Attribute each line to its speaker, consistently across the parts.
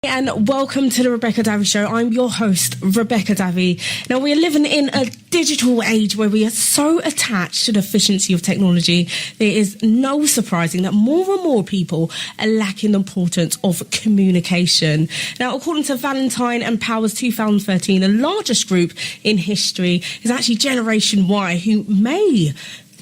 Speaker 1: And welcome to the Rebecca Davi Show. I'm your host, Rebecca Davi. Now, we are living in a digital age where we are so attached to the efficiency of technology. There is no surprising that more and more people are lacking the importance of communication. Now, according to Valentine and Powers 2013, the largest group in history is actually Generation Y, who may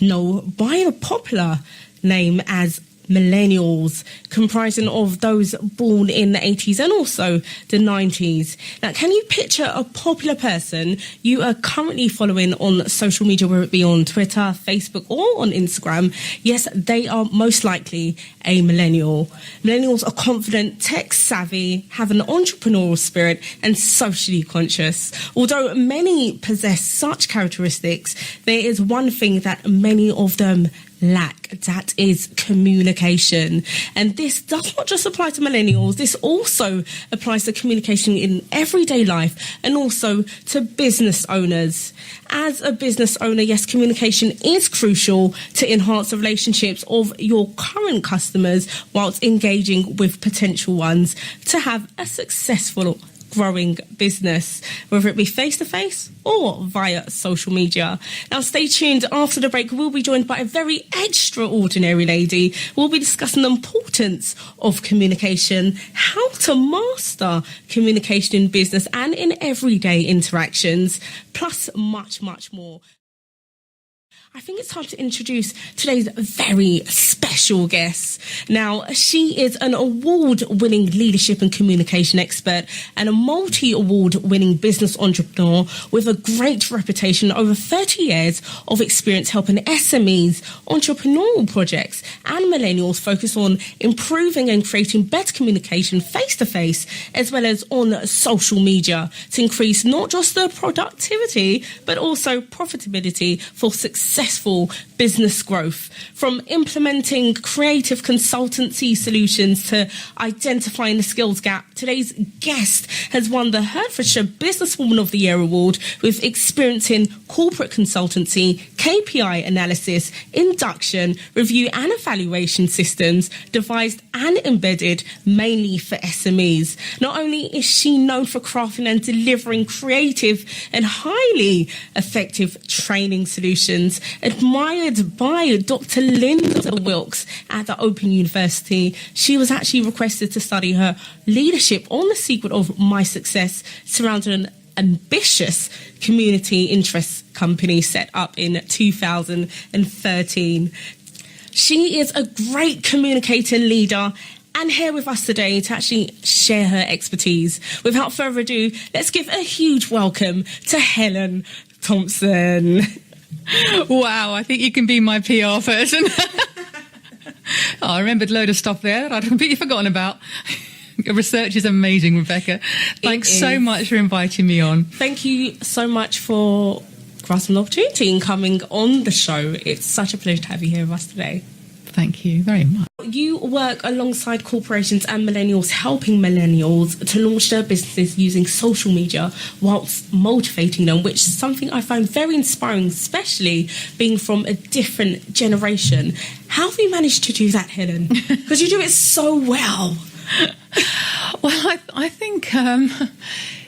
Speaker 1: know by a popular name as Millenials, comprising of those born in the 80s and also the 90s. Now, can you picture a popular person you are currently following on social media, whether it be on Twitter, Facebook, or on Instagram? Yes, they are most likely a millennial. Millennials are confident, tech-savvy, have an entrepreneurial spirit, and socially conscious. Although many possess such characteristics, there is one thing that many of them lack, that is communication. And this does not just apply to millennials, this also applies to communication in everyday life and also to business owners. As a business owner, yes, communication is crucial to enhance the relationships of your current customers whilst engaging with potential ones to have a successful growing business, whether it be face-to-face or via social media. Now, stay tuned. After the break, we'll be joined by a very extraordinary lady. We'll be discussing the importance of communication, how to master communication in business and in everyday interactions, plus much, much more. I think it's time to introduce today's very special guest. Now, she is an award-winning leadership and communication expert and a multi-award-winning business entrepreneur with a great reputation, over 30 years of experience helping SMEs, entrepreneurial projects and millennials focus on improving and creating better communication face-to-face as well as on social media to increase not just the productivity but also profitability for successful business growth. From implementing creative consultancy solutions to identifying the skills gap, today's guest has won the Hertfordshire Businesswoman of the Year award with experience in corporate consultancy, KPI analysis, induction, review and evaluation systems devised and embedded mainly for SMEs. Not only is she known for crafting and delivering creative and highly effective training solutions, admired by Dr. Linda Wilkes at the Open University, she was actually requested to study her leadership on the secret of my success surrounding an ambitious community interest company set up in 2013. She is a great communicating leader and here with us today to actually share her expertise. Without further ado, let's give a huge welcome to Helen Thomson.
Speaker 2: Wow, I think you can be my PR person. I remembered a load of stuff there I'd completely forgotten about. Your research is amazing, Rebecca. Thanks so much for inviting me on.
Speaker 1: Thank you so much for grasping the opportunity and coming on the show. It's such a pleasure to have you here with us today.
Speaker 2: Thank you very much.
Speaker 1: You work alongside corporations and millennials, helping millennials to launch their businesses using social media whilst motivating them, which is something I find very inspiring, especially being from a different generation. How have you managed to do that, Helen? Because you do it so well.
Speaker 2: Well, I think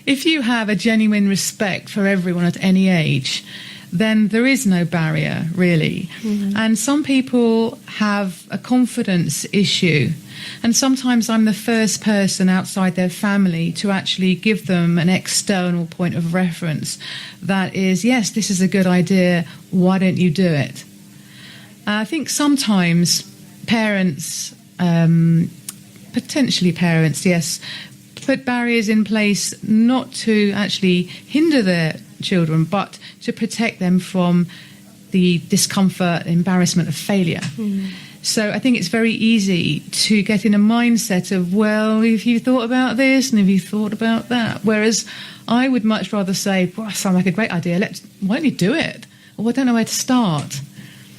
Speaker 2: if you have a genuine respect for everyone at any age, then there is no barrier, really. Mm-hmm. And some people have a confidence issue. And sometimes I'm the first person outside their family to actually give them an external point of reference that is, yes, this is a good idea, why don't you do it? I think sometimes parents, potentially parents, yes, put barriers in place not to actually hinder their children, but to protect them from the discomfort, embarrassment of failure. Mm. So I think it's very easy to get in a mindset of, well, if you thought about this and if you thought about that, whereas I would much rather say, well, that sounds like a great idea, why don't you do it? Or I don't know where to start.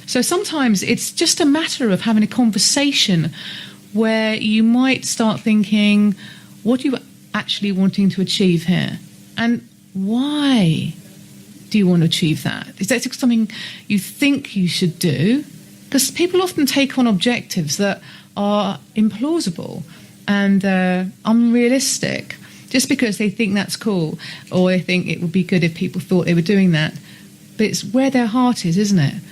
Speaker 2: So sometimes it's just a matter of having a conversation where you might start thinking, what are you actually wanting to achieve here? And why do you want to achieve that? Is that something you think you should do? Because people often take on objectives that are implausible. and unrealistic, just because they think that's cool, or they think it would be good if people thought they were doing that. But it's where their heart is, isn't it?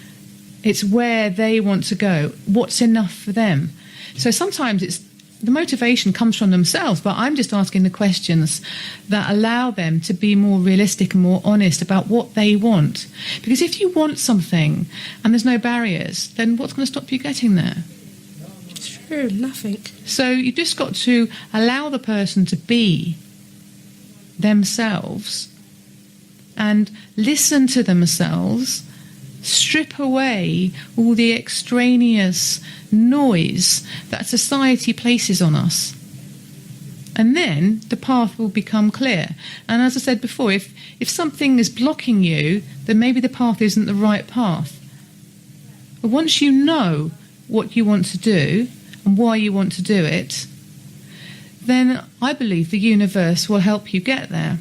Speaker 2: It's where they want to go. What's enough for them? So sometimes the motivation comes from themselves, but I'm just asking the questions that allow them to be more realistic and more honest about what they want. Because if you want something and there's no barriers, then what's going to stop you getting there?
Speaker 1: True, nothing.
Speaker 2: So you just got to allow the person to be themselves and listen to themselves, strip away all the extraneous noise that society places on us. And then the path will become clear. And as I said before, if something is blocking you, then maybe the path isn't the right path. But once you know what you want to do and why you want to do it, then I believe the universe will help you get there.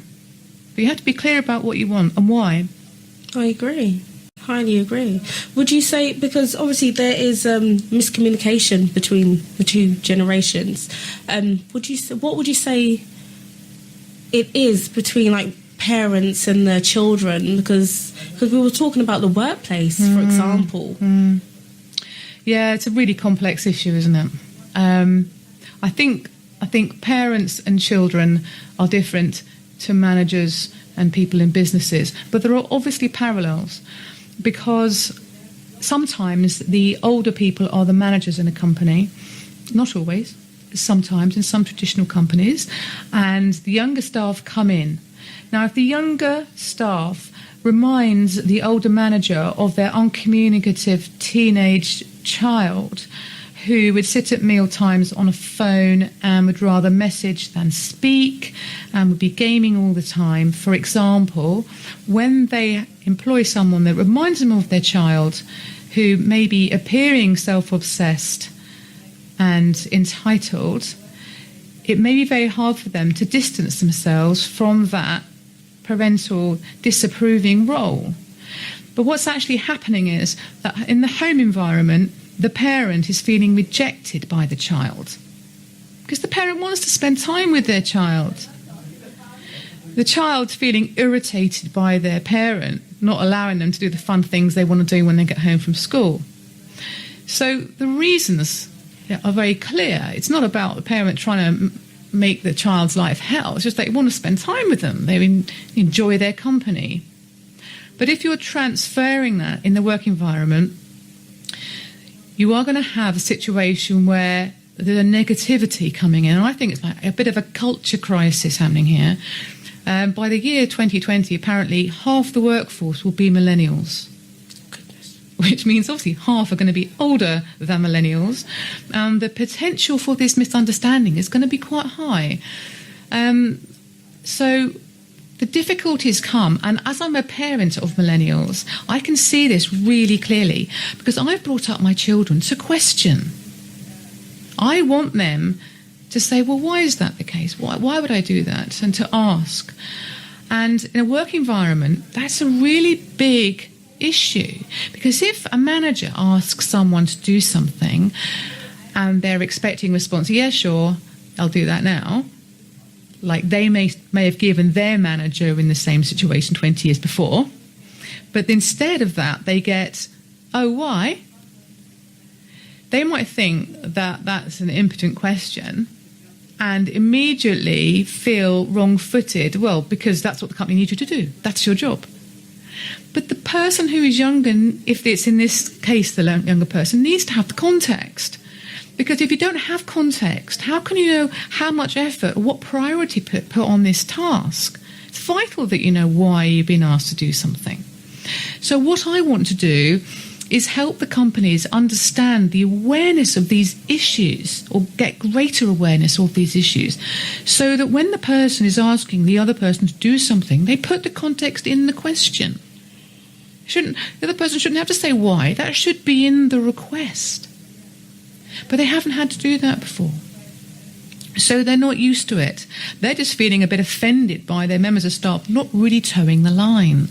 Speaker 2: But you have to be clear about what you want and why.
Speaker 1: I agree. Highly agree. Would you say, because obviously there is miscommunication between the two generations, what would you say it is between like parents and their children? Because we were talking about the workplace, for example.
Speaker 2: Yeah, it's a really complex issue, isn't it? I think parents and children are different to managers and people in businesses, but there are obviously parallels, because sometimes the older people are the managers in a company, not always, sometimes in some traditional companies, and the younger staff come in. Now, if the younger staff reminds the older manager of their uncommunicative teenage child who would sit at meal times on a phone and would rather message than speak and would be gaming all the time, for example, when they employ someone that reminds them of their child who may be appearing self-obsessed and entitled, it may be very hard for them to distance themselves from that parental disapproving role. But what's actually happening is that in the home environment, the parent is feeling rejected by the child because the parent wants to spend time with their child. The child feeling irritated by their parent, not allowing them to do the fun things they want to do when they get home from school. So the reasons are very clear. It's not about the parent trying to make the child's life hell. It's just they want to spend time with them. They enjoy their company. But if you're transferring that in the work environment, you are going to have a situation where there's a negativity coming in. And I think it's like a bit of a culture crisis happening here. By the year 2020, apparently half the workforce will be millennials.
Speaker 1: Goodness.
Speaker 2: Which means obviously half are going to be older than millennials. The potential for this misunderstanding is going to be quite high. So the difficulties come, and as I'm a parent of millennials, I can see this really clearly because I've brought up my children to question. I want them to say, well, why is that the case? Why would I do that? And to ask. And in a work environment, that's a really big issue, because if a manager asks someone to do something and they're expecting a response, yeah, sure, I'll do that now, like they may have given their manager in the same situation 20 years before, but instead of that, they get, oh, why? They might think that that's an impotent question and immediately feel wrong-footed. Well, because that's what the company needs you to do. That's your job. But the person who is younger, if it's in this case the younger person, needs to have the context. Because if you don't have context, how can you know how much effort or what priority put on this task? It's vital that you know why you've been asked to do something. So what I want to do is help the companies understand the awareness of these issues, or get greater awareness of these issues, so that when the person is asking the other person to do something, they put the context in the question. The other person shouldn't have to say why. That should be in the request. But they haven't had to do that before. So they're not used to it. They're just feeling a bit offended by their members of staff not really towing the line.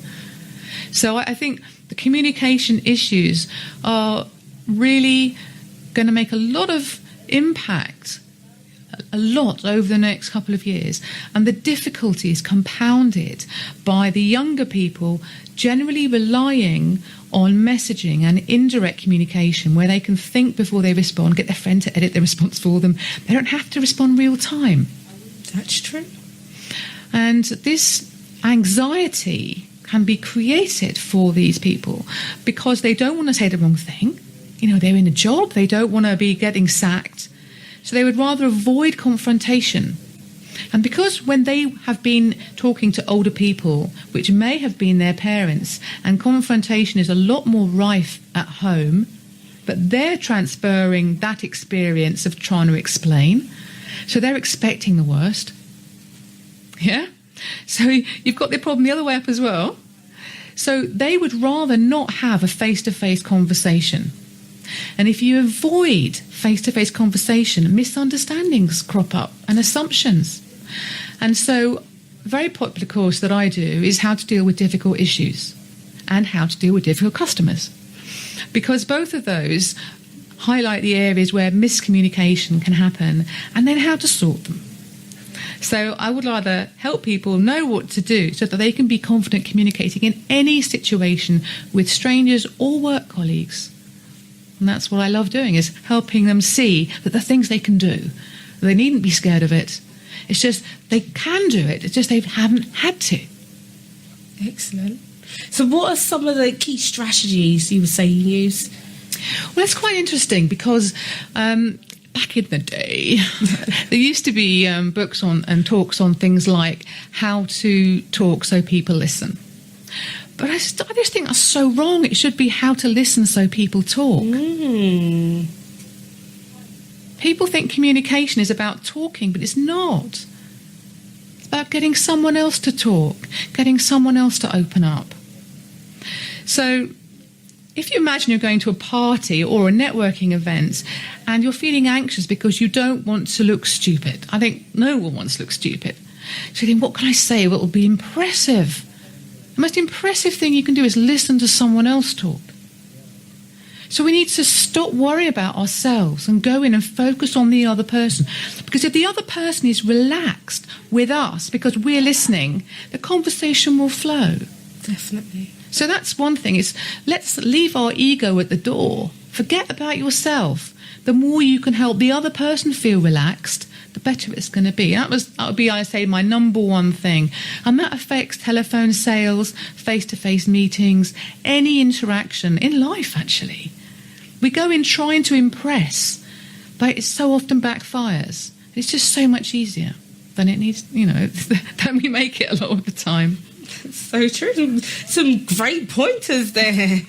Speaker 2: So I think the communication issues are really going to make a lot of impact a lot over the next couple of years. And the difficulty is compounded by the younger people generally relying on messaging and indirect communication where they can think before they respond, get their friend to edit their response for them. They don't have to respond real time.
Speaker 1: That's true.
Speaker 2: And this anxiety can be created for these people because they don't want to say the wrong thing. You know, they're in a job, they don't want to be getting sacked. So they would rather avoid confrontation. And because when they have been talking to older people, which may have been their parents, and confrontation is a lot more rife at home, but they're transferring that experience of trying to explain. So they're expecting the worst. Yeah? So you've got the problem the other way up as well. So they would rather not have a face-to-face conversation. And if you avoid face-to-face conversation, misunderstandings crop up and assumptions. And so a very popular course that I do is how to deal with difficult issues and how to deal with difficult customers. Because both of those highlight the areas where miscommunication can happen and then how to sort them. So I would rather help people know what to do so that they can be confident communicating in any situation with strangers or work colleagues. And that's what I love doing, is helping them see that the things they can do, they needn't be scared of it. It's just they can do it. It's just they haven't had to.
Speaker 1: Excellent. So what are some of the key strategies you would say you use?
Speaker 2: Well, it's quite interesting because back in the day, there used to be books on and talks on things like how to talk so people listen. But I just think that's so wrong. It should be how to listen so people talk. People think communication is about talking, but it's not. It's about getting someone else to talk, getting someone else to open up. So if you imagine you're going to a party or a networking event and you're feeling anxious because you don't want to look stupid. I think no one wants to look stupid. So you think, what can I say? What will be impressive? The most impressive thing you can do is listen to someone else talk. So we need to stop worrying about ourselves and go in and focus on the other person. Because if the other person is relaxed with us because we're listening, the conversation will flow.
Speaker 1: Definitely.
Speaker 2: So that's one thing, is let's leave our ego at the door. Forget about yourself. The more you can help the other person feel relaxed, the better it's going to be. That would be, I say, my number one thing. And that affects telephone sales, face-to-face meetings, any interaction in life, actually. We go in trying to impress, but it so often backfires. It's just so much easier than it needs, than we make it a lot of the time.
Speaker 1: So true. Some great pointers there.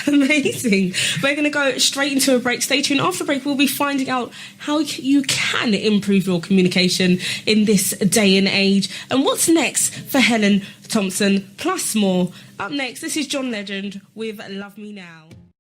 Speaker 1: Amazing. We're going to go straight into a break. Stay tuned. After the break, we'll be finding out how you can improve your communication in this day and age. And what's next for Helen Thomson, plus more. Up next, this is John Legend with Love Me Now.